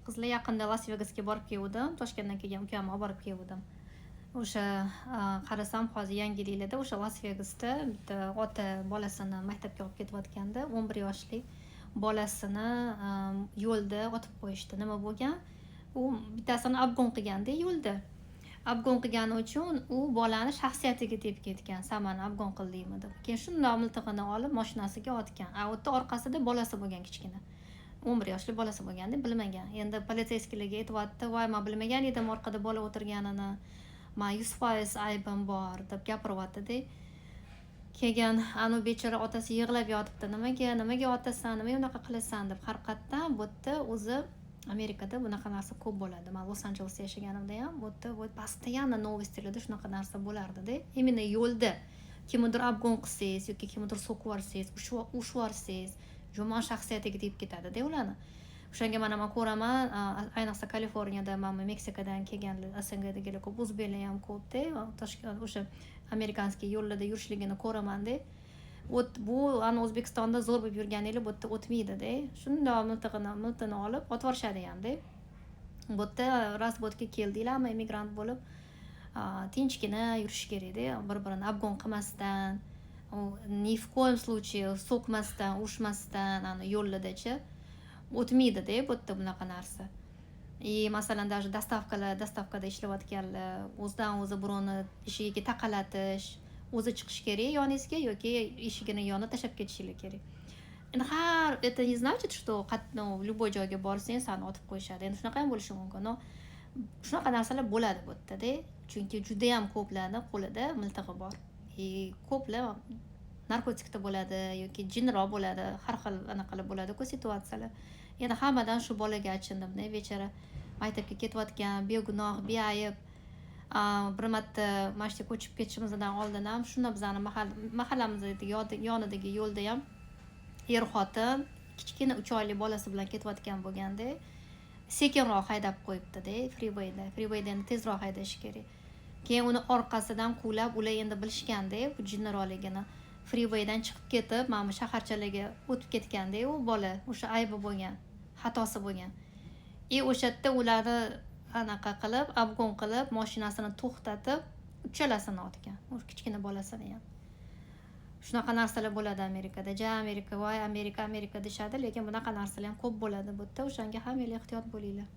qizlar yaqinda Las Vegasga borib kelgandim. Toshkentdan kelgan ukamni olib borib kelgandim. O'sha qarasam hozir yangiliklarda o'sha Las Vegasda bitta ota bolasini maktabga olib ketayotganda 11 yoshli bolasini yo'lda otib qo'yishdi. Nima bo'lgan? U bittasini obgon qilganda yo'lda. Obgon qilgani uchun u bolani shaxsiyatiga tegib ketgan. Samani obgon qildingmi deb. Keyin shundoq miltig'ini olib mashinasiga otgan. A u yerda orqasida bolasi bo'lgan kichkina. 11 yoshli bolasi bo'lganda bilmagan. Endi politsiyskilarga aytibdi, "Voy, men bilmagan edim orqada bola o'tirganini. Men 100% aybim bor" deb gapiryapti-da. Keyin anu bechora otasi yig'lab yotibdi. Nimaga otasan, nima unaqa qilasan deb. Haqiqatdan bu yerda o'zi Amerikada bunaqa narsa ko'p bo'ladi. Men Los Anjelesda yashaganimda ham bu yerda постоянно новостlarda shunaqa narsa bo'lardi-da. Именно yo'lda kimnidir obgon qilsangiz yoki kimnidir so'kib yuborsangiz, ushib yuborsangiz, jumon shaxsiyatiga tegib ketadi-da ularni. O'shanga men ko'raman, ayniqsa Kaliforniyada, mana Meksikadan kelganlar, SNGdagilar ko'p, o'zbeklar ham ko'p-da. Toshkent o'sha amerikanskiy yo'llarda yurishligini ko'raman-da. Bu O'zbekistonda zo'r bo'lib yurganinglar bu yerda o'tmaydi-da. Shundoq miltig'ini olib otib yuborishadi ham-da. Bu yerda razvodga keldinglarmi, immigrant bo'lib, tinchgina yurish kerak-da, bir-birini obgon qilmasdan, ni в коем случае so'kmasdan, urishmasdan, yo'lladachi o'tmaydi-da bu yerda bunaqa narsa. Masalan, даже dastavkada ishlayotganlar o'zidan-o'zi birovni eshigiga taqalatish, o'zi chiqish kerak yoningizga yoki eshigini yonib tashlab ketishingiz kerak. Endi это не значит, что любой joyga borsang seni otib qo'yishadi. Endi shunaqa ham bo'lishi mumkin. Shunaqa narsalar bo'ladi bu yerda-da. Chunki juda ham ko'plarni qo'lida miltig'i bor. Ko'plar narkotikda bo'ladi yoki jinniroq bo'ladi, har xil anaqalar bo'ladi-ku situatsiyalar. Endi hammadan shu bolaga achindim-da, bechora maktabga ketayotgan, begunoh, beayb. Bir marta mana shu ko'chib ketishimizdan oldin ham shunda bizani mahallamizdagi yonidagi yo'lda ham xotin kichkina 3 oylik bolasi bilan ketayotgan bo'lganda sekinroq haydab qo'yibdi-da, freewayda endi tezroq haydash kerak. Keyin uni orqasidan quvlab, ular endi bilishganda bu jinniroqligini freewaydan chiqib ketib, mana bu shaharchalarga o'tib ketganda u bola o'sha aybi bo'lgan, xatosi bo'lgan. O'sha yerda ularni anaqa qilib, obgon qilib, mashinasini to'xtatib, uchalasini otgan. O'sha kichkina bolasini ham. Shunaqa narsalar bo'ladi Amerikada. Amerika, voy Amerika deshadi, lekin bunaqa narsalar ham ko'p bo'ladi bu yerda. O'shanga ham ehtiyot bo'linglar.